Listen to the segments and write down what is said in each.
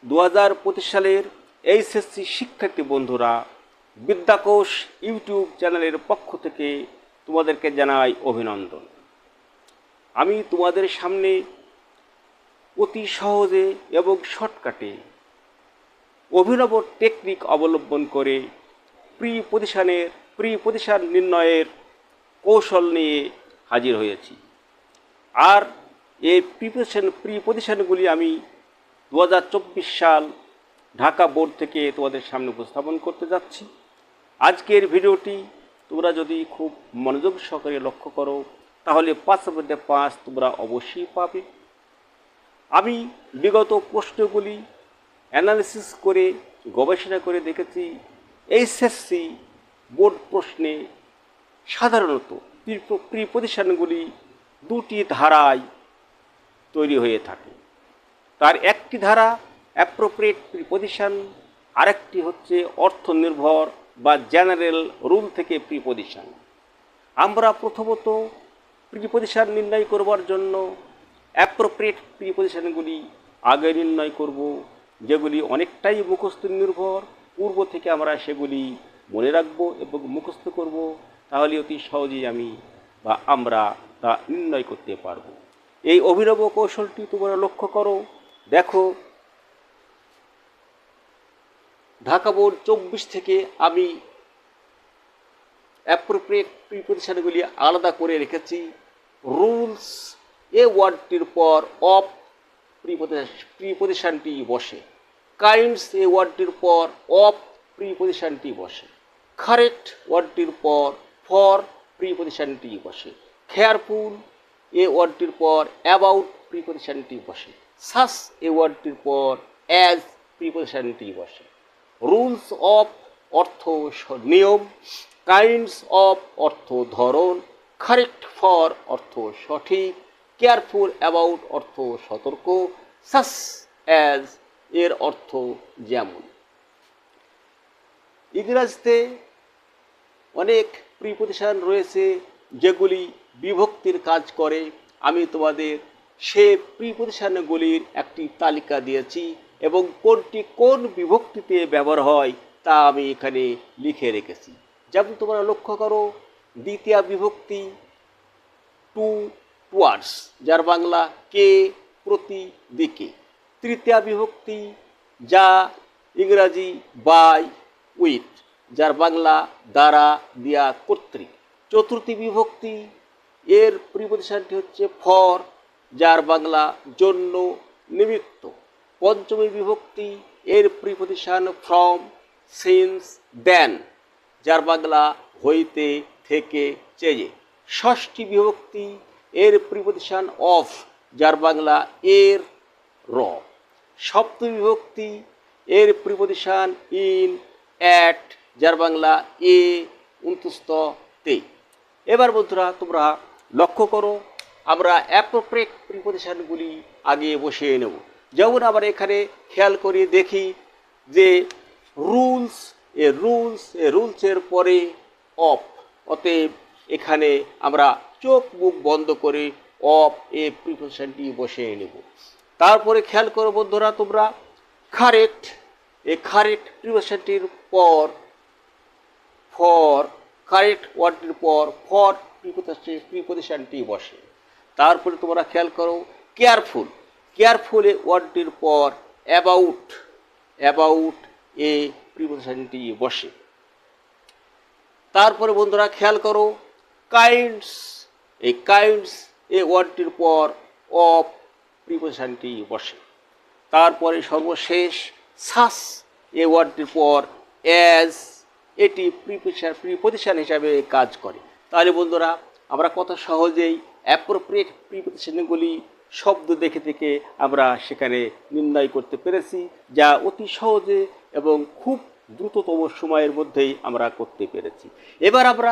2025 সালের এইচএসসি শিক্ষার্থী বন্ধুরা, বিদ্যাকোষ ইউটিউব চ্যানেলের পক্ষ থেকে তোমাদেরকে জানাই অভিনন্দন। আমি তোমাদের সামনে অতি সহজে এবং শর্টকাটে অভিনব টেকনিক অবলম্বন করে প্রি পজিশন নির্ণয়ের কৌশল নিয়ে হাজির হয়েছি। আর এই প্রি পজিশনগুলি আমি 2024 সাল ঢাকা বোর্ড থেকে তোমাদের সামনে উপস্থাপন করতে যাচ্ছি। আজকের ভিডিওটি তোমরা যদি খুব মনোযোগ সহকারে লক্ষ্য করো তাহলে 5/5 তোমরা অবশ্যই পাবে। আমি বিগত প্রশ্নগুলি অ্যানালিসিস করে গবেষণা করে দেখেছি, এইচএসসি বোর্ড প্রশ্নে সাধারণত প্রি পজিশনগুলি দুটি ধারায় তৈরি হয়ে থাকে। তার একটি ধারা অ্যাপ্রোপ্রিয়েট প্রিপজিশন, আরেকটি হচ্ছে অর্থ নির্ভর বা জেনারেল রুল থেকে প্রিপজিশন। আমরা প্রথমত প্রিপজিশন নির্ণয় করবার জন্য অ্যাপ্রোপ্রিয়েট প্রিপজিশনগুলি আগে নির্ণয় করব, যেগুলি অনেকটাই মুখস্থ নির্ভর। পূর্ব থেকে আমরা সেগুলি মনে রাখব এবং মুখস্থ করব, তাহলে অতি সহজেই আমরা তা নির্ণয় করতে পারব। এই অভিনব কৌশলটি তোমরা লক্ষ্য করো। দেখো, ঢাকা বোর্ড 24 থেকে আমি অ্যাপ্রোপ্রিয়েট প্রিপজিশনগুলি আলাদা করে রেখেছি। রুলস এ ওয়ার্ডটির পর অফ প্রিপজিশনটি বসে, কাইন্ডস এ ওয়ার্ডটির পর অফ প্রিপজিশনটি বসে, কারেক্ট ওয়ার্ডটির পর ফর প্রিপজিশনটি বসে, কেয়ারফুল এ ওয়ার্ডটির পর অ্যাবাউট প্রিপজিশনটি বসে, সাস এ ওয়ার্ডটির পর অ্যাজ প্রিপজিশনটি বসে। রুলস অফ অর্থ নিয়ম, কাইন্ডস অফ অর্থ ধরন, কারেক্ট ফর অর্থ সঠিক, কেয়ারফুল অ্যাবাউট অর্থ সতর্ক, সাস অ্যাজ এর অর্থ যেমন। ইংরেজিতে অনেক প্রিপজিশন রয়েছে যেগুলি বিভক্তির কাজ করে। আমি তোমাদের সে প্রিপজিশনগুলির একটি তালিকা দিয়েছি এবং কোনটি কোন বিভক্তিতে ব্যবহার হয় তা আমি এখানে লিখে রেখেছি। যেমন তোমরা লক্ষ্য করো, দ্বিতীয় বিভক্তি টু টুয়ার্ডস, যার বাংলা কে, প্রতি, দিকে। তৃতীয় বিভক্তি যা, ইংরাজি বাই, উইথ, যার বাংলা দ্বারা, দিয়া, কর্তৃক। চতুর্থী বিভক্তি এর প্রিপজিশনটি হচ্ছে ফর, যার বাংলা জন্য, নিমিত্ত। পঞ্চমী বিভক্তি এর প্রিপজিশন ফ্রম, সিন্স, দেন, যার বাংলা হইতে, থেকে, চেয়ে। ষষ্ঠী বিভক্তি এর প্রিপজিশন অফ, যার বাংলা এর, র। সপ্তমী বিভক্তি এর প্রিপজিশন ইন, অ্যাট, যার বাংলা এ, অন্তস্থ, তে। এবার বন্ধুরা তোমরা লক্ষ্য করো, আমরা অ্যাপ্রোপ্রিয়েট প্রিপজিশনগুলি আগে বসিয়ে নেব। যেমন আমরা এখানে খেয়াল করে দেখি যে রুলসের পরে অফ, অতএব এখানে আমরা চোখ মুখ বন্ধ করে অফ এ প্রিপজিশনটি বসিয়ে নেব। তারপরে খেয়াল করো বন্ধুরা তোমরা, কারেক্ট প্রিপজিশনটির পর ফর, কারেক্ট ওয়ার্ডটির পর ফর প্রিপজিশনটি বসে। তারপরে তোমরা খেয়াল করো, কেয়ারফুল এ ওয়ার্ডটির পর অ্যাবাউট এ প্রিপজিশনটি বসে। তারপরে বন্ধুরা খেয়াল করো, কাইন্ডস এ ওয়ার্ডটির পর অফ প্রিপজিশনটি বসে। তারপরে সর্বশেষ সাস এ ওয়ার্ডটির পর অ্যাজ, এটি প্রিপজিশন হিসাবে কাজ করে। তাহলে বন্ধুরা আমরা কত সহজেই অ্যাপ্রোপ্রিয়েট প্রিপজিশনগুলি শব্দ দেখে থেকে আমরা সেখানে নির্ণয় করতে পেরেছি, যা অতি সহজে এবং খুব দ্রুততম সময়ের মধ্যেই আমরা করতে পেরেছি। এবার আমরা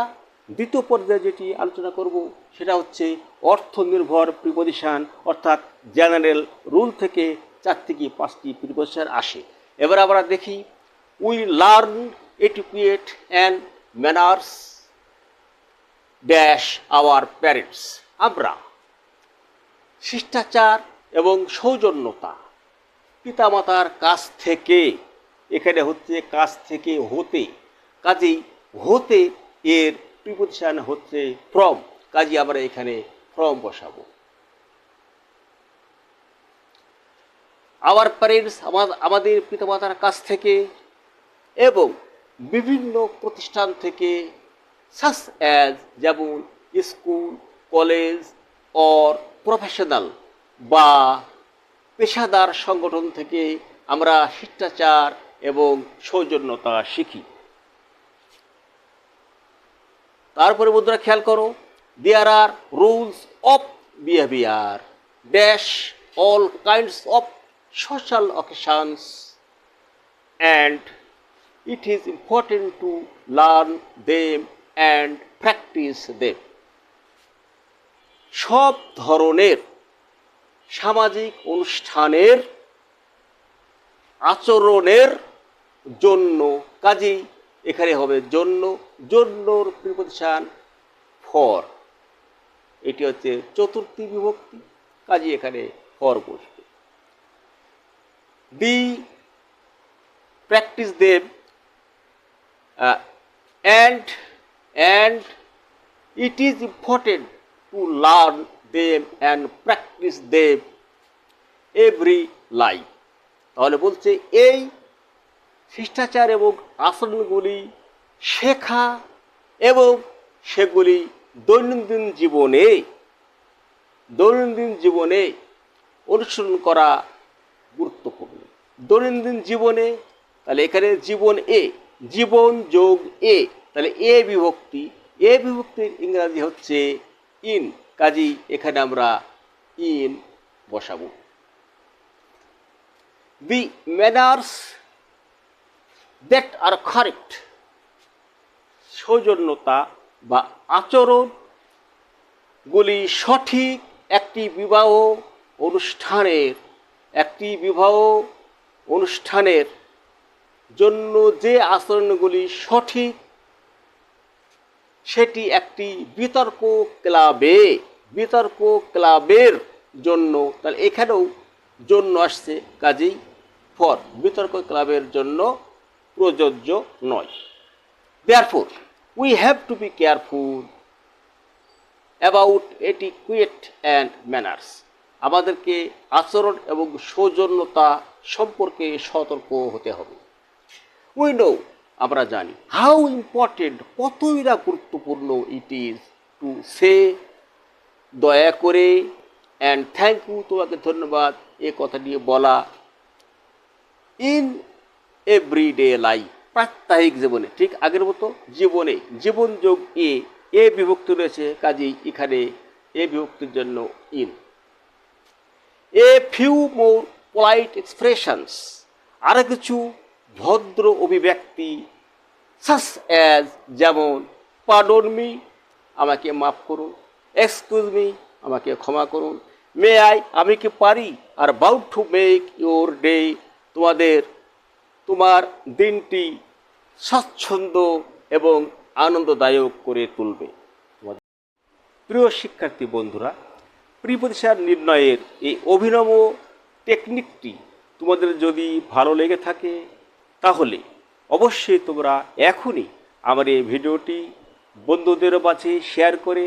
দ্বিতীয় পর্যায়ে যেটি আলোচনা করব সেটা হচ্ছে অর্থ নির্ভর প্রিপজিশন, অর্থাৎ জেনারেল রুল থেকে 4 থেকে 5টি প্রিপজিশন আসে। এবার আমরা দেখি, we learn etiquette and manners dash our parents. আমরা শিষ্টাচার এবং সৌজন্যতা, পিতামাতার কাছ থেকে, এখানে হচ্ছে কাছ থেকে হতে, কাজেই হতে এর প্রিপোজিশন হচ্ছে ফ্রম, কাজেই আমরা এখানে ফ্রম বসাবো। আওয়ার প্যারেন্টস, আমাদের পিতামাতার কাছ থেকে, এবং বিভিন্ন প্রতিষ্ঠান থেকে, সাস অ্যাজ যেমন স্কুল, কলেজ অর প্রফেশনাল বা পেশাদার সংগঠন থেকে আমরা শিষ্টাচার এবং সৌজন্যতা শিখি। তারপরে বন্ধুরা খেয়াল করো, there are rules of behaviour dash all kinds of social occasions and it is important to learn them and practice them. সব ধরনের সামাজিক অনুষ্ঠানের আচরণের জন্য, কাজেই এখানে হবে জন্য, জন্যর প্রিপোজিশন ফর, এটি হচ্ছে চতুর্থী বিভক্তি, কাজেই এখানে ফর বসবে। The practice them and it is important to learn them and practice them every life. তাহলে বলছে এই শিষ্টাচার এবং আচরণগুলি শেখা এবং সেগুলি দৈনন্দিন জীবনে অনুসরণ করা গুরুত্বপূর্ণ। দৈনন্দিন জীবনে, তাহলে এখানে জীবন জীবন যোগ তাহলে বিভক্তির ইংরাজি হচ্ছে ইন, কাজেই এখানে আমরা ইন বসাবো। দি ম্যানার্স দ্যাট আর কারেক্ট, সৌজন্যতা বা আচরণগুলি সঠিক একটি বিবাহ অনুষ্ঠানের জন্য যে আচরণগুলি সঠিক, সেটি একটি বিতর্ক ক্লাবের জন্য, তাহলে এখানেও জন্য আসছে, কাজেই ফর, বিতর্ক ক্লাবের জন্য প্রযোজ্য নয়। Therefore, we have to be careful about etiquette and manners. আমাদেরকে আচরণ এবং সৌজন্যতা সম্পর্কে সতর্ক হতে হবে। উই নো, আমরা জানি, হাউ ইম্পর্টেন্ট, কতই না গুরুত্বপূর্ণ ইট ইজ টু সে, দয়া করে, অ্যান্ড থ্যাংক ইউ, তোমাকে ধন্যবাদ, এ কথা নিয়ে বলা, ইন এভরিডে লাইফ, প্রাত্যহিক জীবনে, ঠিক আগের মতো জীবনে, জীবন যোগ এ বিভক্তি রয়েছে, কাজেই এখানে এ বিভক্তির জন্য in. A few more polite expressions, আরও কিছু ভদ্র অভিব্যক্তি, সাস অ্যাজ যেমন পার্ডন মি, আমাকে মাফ করুন, এক্সকিউজ মি, আমাকে ক্ষমা করুন, মে আই, আমি কি পারি, are about to make your day, তোমার দিনটি স্বচ্ছন্দ এবং আনন্দদায়ক করে তুলবে। প্রিয় শিক্ষার্থী বন্ধুরা, প্রিপোজিশন নির্ণয়ের এই অভিনব টেকনিকটি তোমাদের যদি ভালো লেগে থাকে, তাহলে অবশ্যই তোমরা এখনই আমার এই ভিডিওটি বন্ধুদের মাঝে শেয়ার করে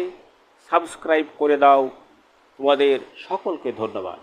সাবস্ক্রাইব করে দাও। তোমাদের সকলকে ধন্যবাদ।